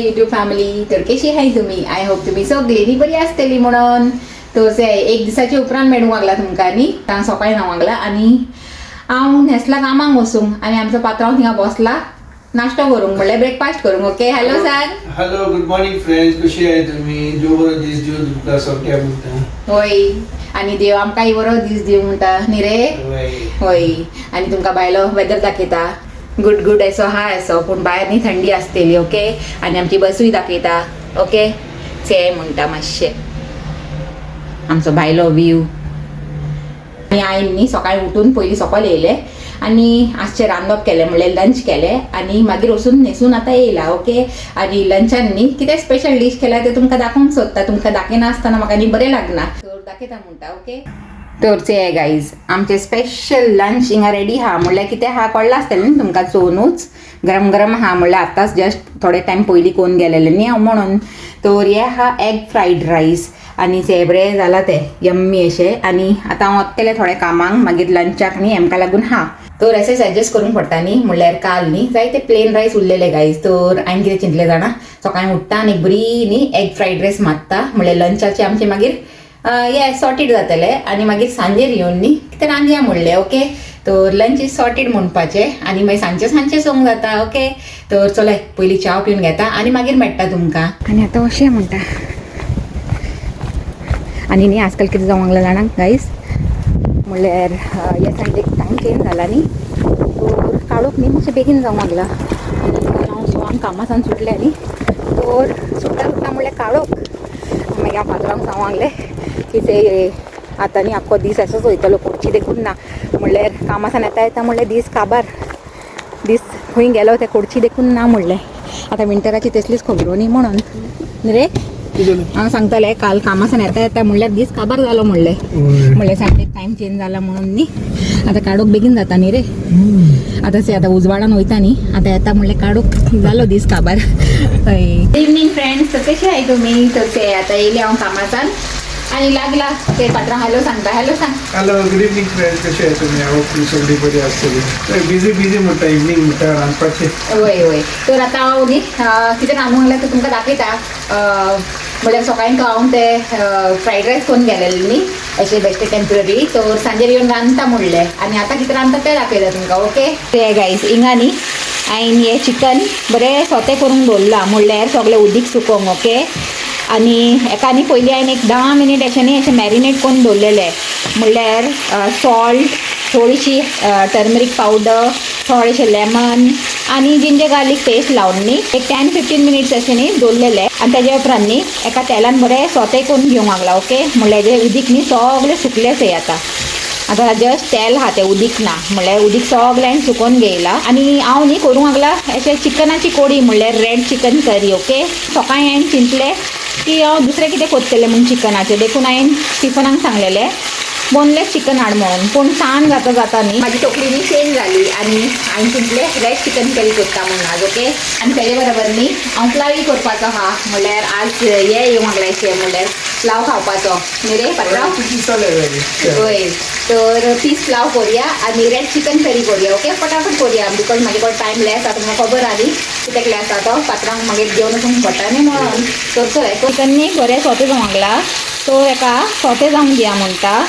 YouTube family. तर कशी आहे तुम्ही? आय होप तुम्ही सगळी बरी आसतली म्हणून. तर एक दिसाच्या उपरांत मेळूंक लागला तुमकां न्ही. सकाळी णव लागला आनी हांव न्हेसला कामाक वचूंक आनी आमचो पात्रांव थिंगा बसला नाश्तो करूंक म्हणल्यार ब्रेकफास्ट करूंक. Okay, hello sir. Hello, good morning friends. कशी आहे तुम्ही? देव बरो दीस दिवं तुमकां सगळ्या म्हणटा. होय, आनी देव आमकांय बरो दीस दिवं म्हणटा न्ही रे. होय, आनी तुमकां भायलो वेदर दाखयता. गुड असो हाय असो, पूण भायर न्ही थंडी आसतली. ओके, आनी आमची बसूय दाखयता. ओके, से म्हणटा मातशें आमचो भायलो व्यू. आनी हांवें न्ही सकाळीं उठून पयलीं सकयल येयलें आनी आजचें रांदप केलें म्हणल्यार लंच केलें आनी मागीर वचून न्हेसून आतां येयला. ओके, आनी लंचान न्ही कितें स्पेशल डीश केला तें तुमकां दाखोवंक सोदता. तुमकां दाखयना आसतना म्हाका न्ही बरें लागना, तर दाखयता म्हणटा. ओके, तर ते गायज आमचें स्पेशल लंच हिंगा रेडी आहा. म्हणल्यार कितें आहा कळ्ळां आसतलें न्ही तुमकां चोवनूच. गरम गरम आहा म्हणल्यार आतांच जस्ट थोडे टायम पयलीं कोण गेलेलें न्ही हांव म्हणून. तर हें आहा एग फ्रायड रायस आनी तें बरें जालां तें यम्मी अशें. आनी आतां हांव वतलें थोडें कामाक मागीर लंचाक न्ही हेमकां लागून हा. तर अशें सजेस्ट करूंक पडटा न्ही. म्हणल्यार काल न्ही जायते प्लेन रायस उरलेले गायज. तर हांवें कितें चिंतलें जाणा, सकाळीं उठ्ठा आनी बरी न्ही एग फ्रायड रायस मारता म्हणल्यार लंचाचें आमचें मागीर हें सॉर्टेड जातलें आनी मागीर सांजेर येवन न्ही कितें रांदया म्हणलें. ओके, तर लंच इज सॉर्टेड म्हणपाचें आनी मागीर सांजचें सोंग जाता. ओके, तर चलय पयलीं चाव पिवन घेता आनी मागीर मेळटा तुमकां. आनी आतां अशें म्हणटा. आनी न्ही आजकाल कितें जावंक लागलां जाणां गायज, म्हणल्यार ह्या संडेक टायम चेंज जाला न्ही. तर काडूक न्ही मातशें बेगीन जावंक लागला. हांव सकाळीं कामासान सुटलें न्ही, तर सुट्टा म्हणल्यार काडोक. मागीर हांव पात्रांक सांगूंक लागलें की ते आतां न्ही आख्खो दीस असोच वयतलो, खुर्ची देखून ना. म्हणल्यार कामासान येता म्हणल्यार दीस काबार, दीस खंय गेलो ते खुर्ची देखून ना म्हणलें. आतां विंटराची तसलीच खबरो न्ही म्हणून न्ही रे. हांव सांगतालें काल कामासान येता म्हणल्यार दीस काबार जालो म्हणलें. म्हणल्यार संडेक टायम चेंज जाला म्हणून न्ही. आतां काडोक बेगीन जाता न्ही रे. आतां उजवाडान वयता न्ही, आतां येता म्हणल्यार काडोक जालो दीस काबार. हय, गुड इवनिंग फ्रेंड्स. तर कशी आहे तुम्ही? तर ते आतां येयले हांव कामासान आनी लागला ते पात्रांक हॅलो सांगता. हॅलो सांग. Hello, good evening friends. कशी आहे तुम्ही? हांव तुम्ही सगळी बरी आसतली. बिजी म्हणटा इवनिंग म्हणटा रांदपाचें. होय, तर आतां हांव न्ही कितें रांदूंक लागलें तें तुमकां दाखयता. म्हणल्यार सकाळीं हांव ते फ्रायड रायस करून गेलेलें न्ही अशें बेश्टें टेम्पररी. तर सांजेर येवन रांदता म्हणलें आनी आतां कितें रांदता तें दाखयता तुमकां. ओके, ते गायज हिंगा न्ही हांवें हें चिकन बरें सोते करून दवरलां म्हणल्यार सगळें उदीक सुकोवंक. ओके, आनी हेका न्ही पयलीं हांवें एक 10 मिनीट अशें न्ही अशें मॅरिनेट करून दवरलेलें. म्हणल्यार सॉल्ट, थोडीशी टर्मरीक पावडर, थोडेशें लेमन आनी जिंजर गार्लीक पेस्ट लावन न्ही एक 10-15 मिनिट्स अशें न्ही दवरलेलें. आनी तेज्या उपरांत न्ही एका तेलान बरें सोते करून घेवंक लागला. ओके, म्हणल्यार हेजें उदीक न्ही सगळें सुकलेंच यें आतां जस्ट तेल आहा तें उदीक ना. म्हणल्यार उदीक सगळें हांवें सुकोवन घेयलां आनी हांव न्ही करूंक लागला अशें चिकनाची कोडी म्हणल्यार रेड चिकन करी. ओके, सकाळीं हांवें चिंतलें की हांव दुसरें कितें करतलें म्हूण चिकनाचें. देखून हांवें टिफनाक सांगलेलें बोनलेस चिकन हाड म्हणून. पूण सांज जाता न्ही म्हाजी तकली न्ही चेंज जाली आनी हांवें चिंतलें रेड चिकन करी करता म्हणून आज. ओके, आनी तेजे बरोबर न्ही हांव प्लावय करपाचो आहा. म्हणल्यार आज हें येवंक लागलें म्हणल्यार प्लाव खावपाचो न्ही रे पात्रांव. होय, तर पीस प्लाव करुया आनी रेड चिकन करी करुया. ओके, फटाफट करुया बिकॉज म्हाजे कडेन टायम लेस आसा. तुमकां खबर आहा न्ही कित्याक लेस आसा तो. पात्रांक मागीर घेवन वचूंक पडटा न्ही म्हणून. तर चलय चिकन न्ही बरें सोते जावंक लागला. तो एका सोते जावंक दिया म्हणटा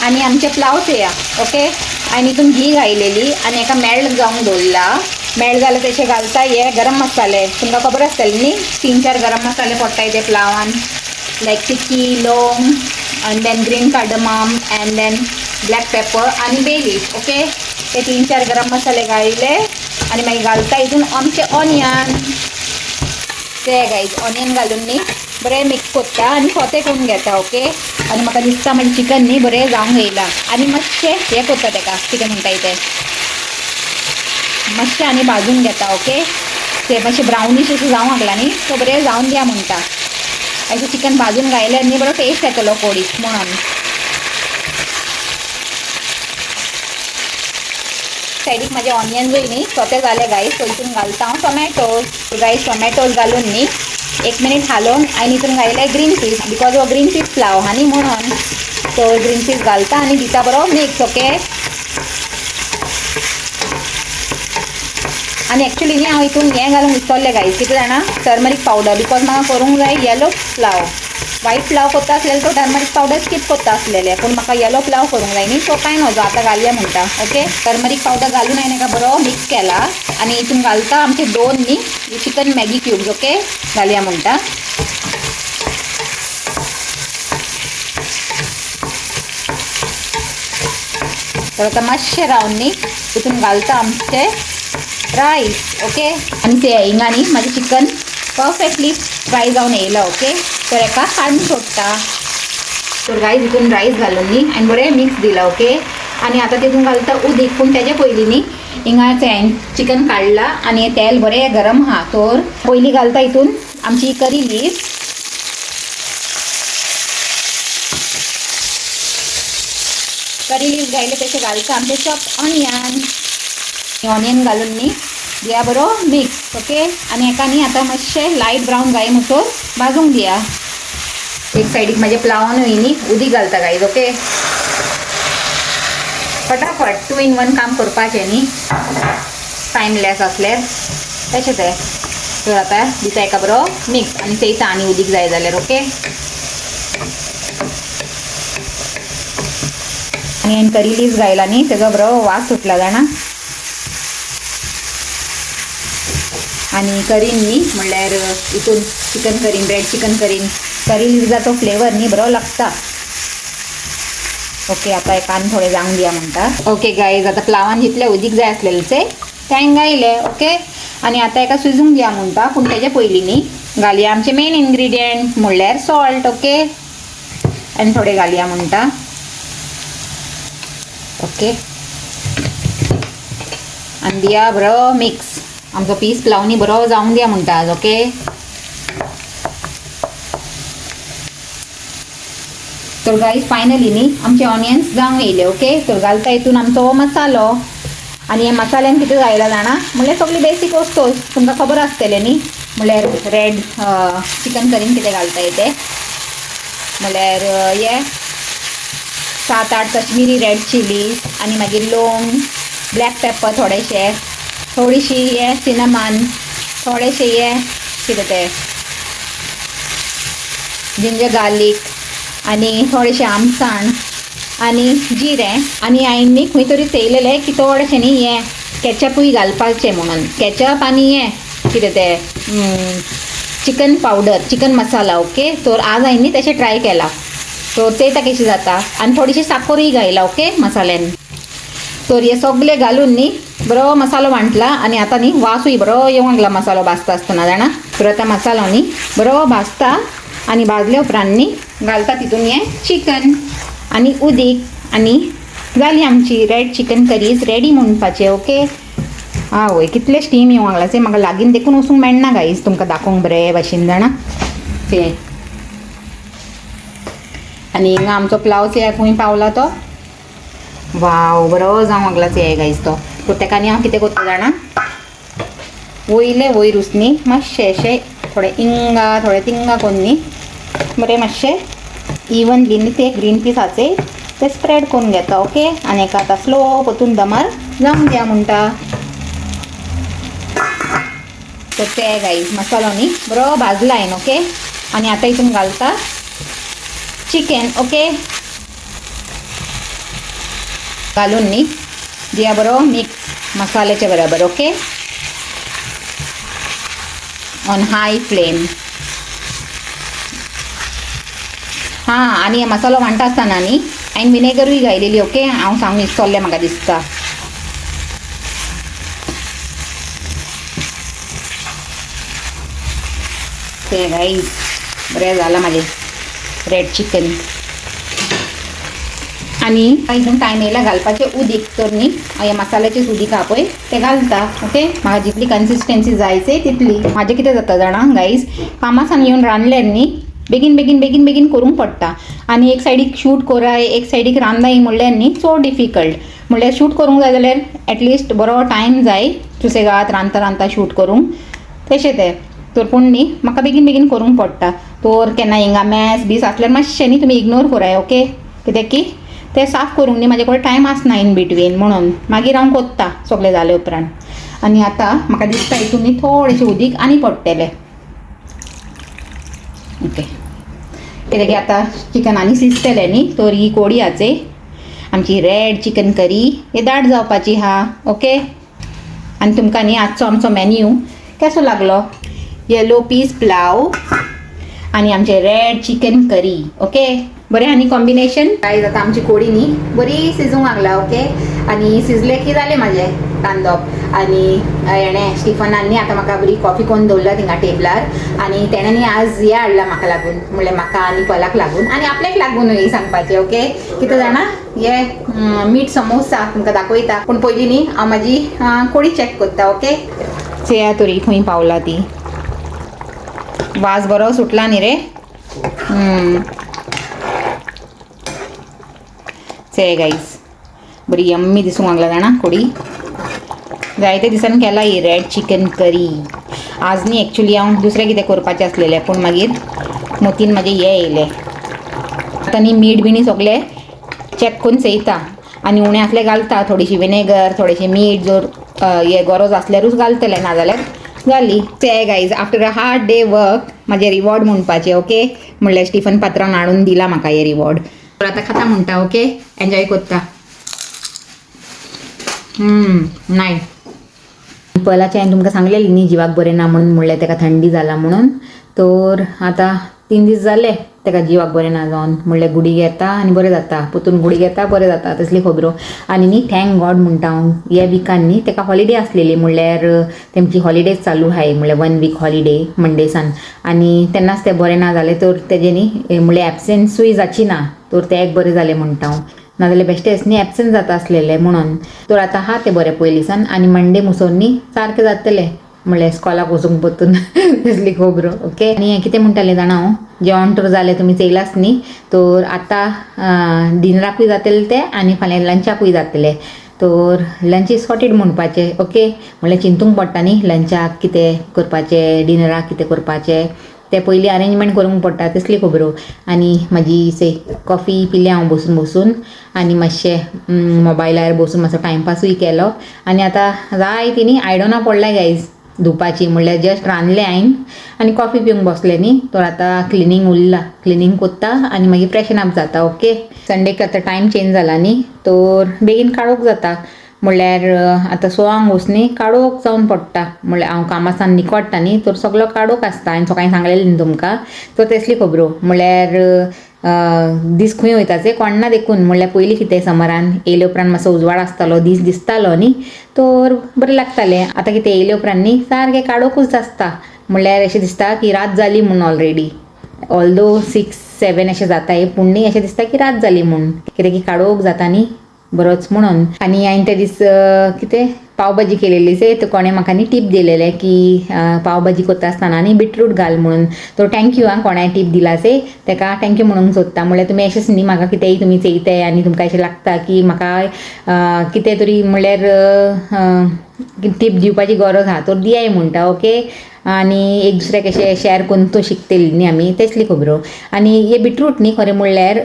आनी आमचे प्लाव चेया. ओके, हांवें हितून घी घायलेली आनी एका मेल्ट जावंक दवरला. मेल्ट जालें तशें घालता हे गरम मसाले. तुमकां खबर आसतलें न्ही 3-4 गरम मसाले पडटाय ते प्लावान. लायक तिकी, लवंग and then green cardamom and then black pepper आणि bay leaf. ओके, ते 3-4 गरम मसाले घातले आणि मागीर घालता हितून आमचे ऑनियन. ते गायज ऑनियन घालून न्ही बरें मिक्स करता आनी सोते करून घेता. ओके, आनी म्हाका दिसता मागीर चिकन न्ही बरें जावंक येयलां आनी मातशें हें करता तेका कितें म्हणटाय तें मातशें आनी भाजून घेता. ओके, तें मातशें ब्रावनीश अशें जावंक लागला न्ही तो बरें जावन दिया म्हणटा. अशें चिकन भाजून घायल्यार न्ही बरो टेस्ट येतलो कोडीक म्हणून. सायडीक म्हाजे ऑनियन्सूय न्ही सोते जाले गायज. सो हितून घालता हांव टोमॅटोज. गायज टोमॅटोज घालून न्ही 1 मिनीट हालोवन हांवें हितून घायले ग्रीन पीस बिकॉज हो ग्रीन पीस प्लाव आहा न्ही म्हणून. तो ग्रीन पीस घालता आनी दिता बरो मिक्स. ओके, आणि ॲक्च्युली न्ही हांव हितून हें घालूंक विसरलें गायज, कितें जाणां, टर्मरीक पावडर, बिकॉज म्हाका करूंक जाय येलो प्लाव. व्हाईट प्लाव करता आसलेले तो टर्मरीक पावडर स्कीप करता आसलेले, पूण म्हाका येलो प्लाव करूंक जाय न्ही, सो कांय नजो आतां घालया म्हणटा. ओके, टर्मरीक पावडर घालून हांवें एका बरो मिक्स केला आनी हितून घालता आमचे 2 न्ही चिकन मॅगी क्यूब्स. ओके, घालया म्हणटा. तर आता मातशें रावन न्ही हितून घालता आमचे रायस. ओके, आनी ते हिंगांनी म्हाजें चिकन परफेक्टली फ्राय जावन येयला. ओके, तर एका काडून सोडटा. तर रायस हितून रायस घालून न्ही आनी बरें मिक्स दिला. ओके, आनी आतां तितून घालता उदीक, पूण तेजे पयलीं न्ही हिंगाचें चिकन काडला आनी तेल बरें गरम आहा. तर पयलीं घालता हितून आमची करी लीव्स. करी लीव्स घायले तशें घालता आमचे चॉप ऑनियन घालून न्ही दिया बरो मिक्स. ओके, आनी एका न्ही आतां मातशें लायट ब्रावन जाय म्हणसर भाजूंक दिया. एक सायडीक म्हाजे प्लावानूय न्ही उदीक घालता गायज. ओके, फटाफट 2 in 1 काम करपाचें न्ही, टायमलेस आसल्यार तशें तें. तर आतां दिता एका बरो मिक्स आनी चेयता आनी उदीक जाय जाल्यार. ओके, आनी हांवें करी लीव्स घायला न्ही तेजो बरो वास सुटला जाणा. आनी करीन न्ही म्हणल्यार हितून चिकन करीन, रेड चिकन करीन, करी लिव्जाचो फ्लेवर न्ही बरो लागता. ओके, आतां एकान थोडें जावंक दिया म्हणटा. ओके गायज, आतां प्लावान जितलें उदीक जाय आसलेलें तें घायलें. ओके, आनी आतां एका शिजूंक दिया म्हणटा, पूण तेजे पयलीं न्ही घालया आमचें मेन इन्ग्रिडियंट म्हणल्यार सॉल्ट. ओके, आनी थोडें घालया म्हणटा. ओके, आनी दिया बरो मिक्स. आमचो पीस प्लाव न्ही बरो जावंक दिया म्हणटा आज. ओके, तर गायज फायनली न्ही आमचे ऑनियन्स जावंक येयले. ओके, तर घालता हितून आमचो मसालो. आनी हे मसाल्यान कितें घायला जाणा, म्हणल्यार सगळी बेसीक वस्तू तुमकां खबर आसतलें न्ही, म्हणल्यार रेड चिकन करीन कितें घालता तें, म्हणल्यार हे 7-8 कश्मीरी रेड चिलीज, आनी मागीर लवंग, ब्लॅक पेपर थोडेशे, थोडीशी हे सिनमन, थोडेशे हे कितें तें जिंजर गार्लीक, आनी थोडेशें आमसाण आनी जिरें. आनी हांवें न्ही खंय तरी चयलेलें की थोडेशें न्ही हें कॅचअपूय घालपाचें म्हणून. कॅचअप आनी हें कितें तें चिकन पावडर, चिकन मसाला. ओके, तर आज हांवें न्ही तशें ट्राय केला, तर चेता कशी जाता. आनी थोडीशी साखरूय घायला. ओके, मसाल्यान. तर हे सगळें घालून न्ही बरो मसालो वांटला आनी आतां न्ही वासूय बरो येवंक लागला मसालो भाजता आसतना जाणा. तर आतां मसालो न्ही बरो भाजता आनी भाजले उपरांत न्ही घालता तितून हें चिकन आनी उदीक आनी जाली आमची रेड चिकन करीज रेडी म्हणपाचें. ओके, आवय कितले स्टीम येवंक लागला ते म्हाका लागीं देखून वचूंक मेळना गायज तुमकां दाखोवंक बरे भाशेन जाणा तें. आनी हिंगा आमचो प्लाव चेया खंय पावला तो. वाव, बरो जावंक लागला चेया गायज तो. सो तेका न्ही हांव कितें करता जाणा, वयरूच न्ही मातशें अशें थोडें हिंगा थोडें तिंगा करून न्ही बरें मातशें इवनली न्ही ते ग्रीन पीसाचे ते स्प्रेड करून घेता. ओके, आनी एका आतां स्लो पोतून दमार जावंक दिया म्हणटा. तर ते गायज मसालो न्ही बरो भाजला हांवें. ओके, आनी आतां हितून घालता चिकन. ओके, घालून न्ही दिया बरो मिक्स मसाल्याच्या बरोबर. Okay, on high flame. हां, आनी हे मसालो वांटा आसतना न्ही हांवें विनेगरूय घायलेली. ओके, हांव सांगूंक विसरलें म्हाका दिसता. ते गायज बरें जालां म्हाजें रेड चिकन. आनी हितून टायम येयला घालपाचें उदीक. तर न्ही हे मसाल्याचें उदीक आहा पळय तें घालता. ओके, म्हाका जितली कन्सिस्टन्सी जाय तितली. म्हाजें कितें जाता जाणा गायज, कामासान येवन रांदल्यार न्ही बेगीन बेगीन बेगीन बेगीन करूंक पडटा. आनी एक सायडीक शूट कोराय एक सायडीक रांदाय म्हणल्यार न्ही चड डिफिकल्ट. म्हणल्यार शूट करूंक जाय जाल्यार एटलिस्ट बरो टायम जाय सुसेगाद रांदता रांदता शूट करूंक तशें तें. तर पूण न्ही म्हाका बेगीन बेगीन करूंक पडटा. तर केन्ना हिंगा मॅस बीस आसल्यार मातशें न्ही तुमी इग्नोर कराय. ओके, कित्याक की तें साफ करूंक न्ही म्हाजे कडेन टायम आसना इन बिटवीन, म्हणून मागीर हांव कोत्ता सगळें जाले उपरांत. आणि आता म्हाका दिसता हितून न्ही थोडेशें उदीक आनी पडटलें. ओके, कित्याक आतां चिकन आनी शिजतलें न्ही, तर ही कोडी आचे आमची रेड चिकन करी हे दाट जावपाची हा. ओके, आनी तुमकां न्ही आजचो आमचो मेन्यू कसो लागलो. येलो पीस पुलाव आणि आमचे रेड चिकन करी. ओके, बरें आनी कॉम्बिनेशन काय जाता. आमची कोडी न्ही बरी शिजूंक लागला. ओके, आनी शिजले की जालें म्हाजें रांदप. आनी हेणें स्टिफनान आतां म्हाका बरी कॉफी करून दवरला थिंगा टेबलार. आनी तेणें न्ही आज हें हाडला म्हाका लागून, म्हणल्यार म्हाका आनी पलाक लागून आनी आपल्याक लागूनय सांगपाचें. ओके, कितें जाणा हे मीठ समोसा तुमकां दाखयता, पूण पयलीं न्ही हांव म्हाजी कोडी चॅक करता. ओके, चेया तरी खंय पावला ती. वास बरो सुटला न्ही रे. चे गाईज बरी यम्मी दिसूंक लागला जाणा कोडी. जायते दिसान केला ही रेड चिकन करी. आज न्ही एक्चुली हांव दुसरें कितें करपाचें आसलेलें, पूण मागीर मोतीन म्हाजें हें येयलें. आतां न्ही मीठ बिणी सगलें चॅक करून चेयता आनी उणें आसलें घालता. थोडीशी विनेगर, थोडेशें मीठ, जर हे गरज आसल्यारूच घालतलें, नाजाल्यार जाली. ते guys after a hard day work म्हाजें रिवॉर्ड म्हणपाचें. ओके, म्हणल्यार स्टिफन पात्रान हाडून दिला म्हाका हे रिवॉर्ड. तर आतां खाता म्हणटा. ओके, एन्जॉय करता. नाही पयलाचें हांवें तुमकां सांगलेलें न्ही जिवाक बरें ना म्हणून, म्हणल्यार ताका थंडी जाला म्हणून. तर आतां 3 दीस जाले ताका जिवाक बरें ना जावन. म्हणल्यार गुडी घेता आनी बरें जाता, पोतून गुडी घेता बरें जाता, तसली खबरो. आनी न्ही थँक गॉड म्हणटा हांव, ह्या विकान न्ही ताका हॉलिडे आसलेली. म्हणल्यार तेमची हॉलिडेज चालू आहाय, म्हणल्यार 1 वीक हॉलिडे मंडेसान. आनी तेन्नाच तें बरें ना जालें. तर तेजें न्ही म्हणल्यार एबसेंसूय जाची ना, तर तें एक बरें जालें म्हणटा हांव. नाजाल्यार बेश्टेच न्ही एबसेंट जाता आसलेलें म्हणून. तर आतां आहा तें बरें पयलीसान. आनी मंडे मुसोन न्ही सारकें जातलें, म्हणल्यार स्कॉलाक वचूंक पतून तसली खबरो. ओके, आनी कितें म्हणटालें जाणा हांव, जेवण तर जालें तुमी चेयलाच न्ही. तर आतां डिनराकूय जातलें तें आनी फाल्यां लंचाकूय जातलें. तर लंच इज सॉर्टेड म्हणपाचें. ओके, म्हणल्यार चिंतूंक पडटा न्ही लंचाक कितें करपाचें, डिनराक कितें करपाचें, ते पयलीं अरेंजमेंट करूंक पडटा, तसली खबरो. आनी म्हाजी से कॉफी पिलें हांव बसून आनी मातशें मोबायलार बसून मातसो टायमपासूय केलो. आनी आतां जाय ती न्ही आयदनां पडलाय गायज धुवपाची. म्हणल्यार जस्ट रांदलें हांवें आनी कॉफी पिवंक बसलें न्ही. तर आतां क्लिनींग उरला, क्लिनींग कोत्ता आनी मागीर फ्रेशन अप जाता. ओके, संडेक आतां टायम चेंज जाला न्ही, तर बेगीन काडूंक जाता. म्हणल्यार आतां सॉंग न्ही काडोवक जावन पडटा. म्हणल्यार हांव कामासान निकोडटा न्ही, तर सगलो काडोवक आसता. हांवें सकाळीं सांगलेलें न्ही तुमकां. तर तसली खबरो. म्हणल्यार दीस खंय वयताचे कोणना देखून. म्हणल्यार पयलीं कितें समरान येयले उपरांत मातसो उजवाड आसतालो, दीस दिसतालो न्ही, तर बरें लागतालें. आतां कितें येयले उपरांत न्ही सारकें काडोकूच आसता. म्हणल्यार अशें दिसता की रात जाली म्हूण ऑलरेडी. ऑल्दो 6-7 अशें जाताय, पूण न्ही अशें दिसता की रात जाली म्हूण, कित्याक की काडोवक जाता न्ही बरोच म्हणून. आनी हांवें ते दीस कितें पावभाजी केलेली से, तर कोणें म्हाका न्ही टीप दिलेलें की पावभाजी करता आसतना न्ही बीटरूट घाल म्हणून. तर थँक्यू कोणें टीप दिला से, ताका थँक्यू म्हणूंक सोदता. म्हणल्यार तुमी अशेंच न्ही म्हाका कितेंय तुमी चेयताय आनी तुमकां अशें लागता की म्हाका कितें तरी म्हणल्यार टीप दिवपाची गरज आहा, तर दियाय म्हणटा. ओके, आनी एक दुसऱ्याक अशें शेअर करून तो शिकतली न्ही आमी, तसली खबरो. आनी हे बीटरूट न्ही खरें म्हणल्यार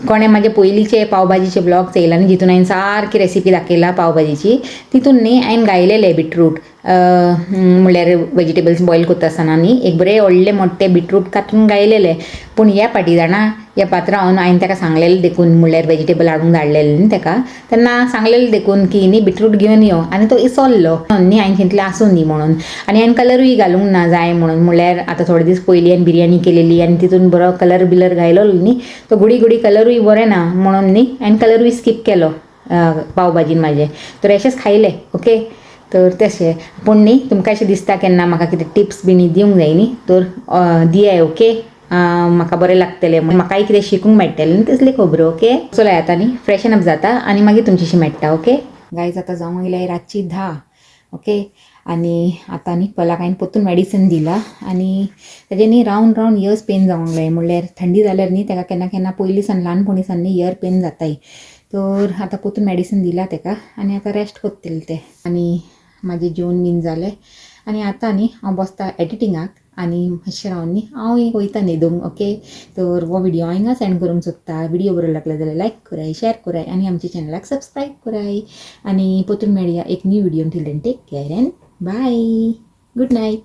कोणें म्हाजे पयलींचे पावभाजीचे ब्लॉग चेयला न्ही, जितून हांवें सारकी रेसिपी दाखयला पावभाजीची, तितून न्ही हांवें घायलेलें बीटरूट. म्हणल्यार वेजिटेबल्स बॉयल करता आसतना न्ही एक बरें व्हडलें मोठें बीटरूट कातून घायलेलें. पूण ह्या फाटी जाणा ह्या पात्रांवन हांवें ताका सांगलेलें देखून, म्हणल्यार वेजिटेबल हाडूंक धाडलेलें न्ही ताका, तेन्ना सांगलेलें देखून की न्ही बीटरूट घेवन यो. आनी तो इसरलो न्ही, हांवें चिंतलें आसूं न्ही म्हणून. आनी हांवें कलरूय घालूंक ना जाय म्हणून. म्हणल्यार आतां थोडे दीस पयलीं हांवें बिरयानी केलेली आनी तितून बरो कलर बिलर घायलेलो न्ही, तो गुडी गुडी कलरूय बरें ना म्हणून न्ही हांवें कलरूय स्कीप केलो पावभाजीन म्हाजे. तर अशेंच खायलें. ओके, तर तशें. पूण न्ही तुमकां अशें दिसता केन्ना म्हाका कितें टिप्स बी दिवंक जाय न्ही, तर दियाय. ओके, म्हाका बरें लागतलें, म्हाकाय कितें शिकूंक मेळटलें न्ही तसली खबरो. ओके, चलो आतां न्ही फ्रेशन अप जाता आनी मागीर तुमच्याशी मेळटा. ओके गायज, आतां जावंक गेल्यार रातची 10. ओके, आनी आतां न्ही पलाक हांवें परतून मॅडिसीन दिला आनी तेजें न्ही रावंड रावंड इयर्स पेन जावंक लागलें. म्हणल्यार थंडी जाल्यार न्ही ताका केन्ना केन्ना पयलीं सान ल्हानपणी न्ही इयर पेन जाताय. तर आतां परतून मॅडिसीन दिला ताका आनी आतां रेस्ट करतलें तें. आनी म्हाजें जेवण बीन जालें आनी आतां न्ही हांव बसता एडिटिंगाक आनी मातशें रावन न्ही हांव एक वयता न्हिदूंक ओके. तर हो व्हिडिओ हांव हिंगा सेंड करूंक सोदता. व्हिडिओ बरो लागलो जाल्यार लायक कराय, शेअर कराय आनी आमच्या चॅनलाक सबस्क्रायब कराय. आनी परतून मेळया एक new video till then take care and bye. Good night.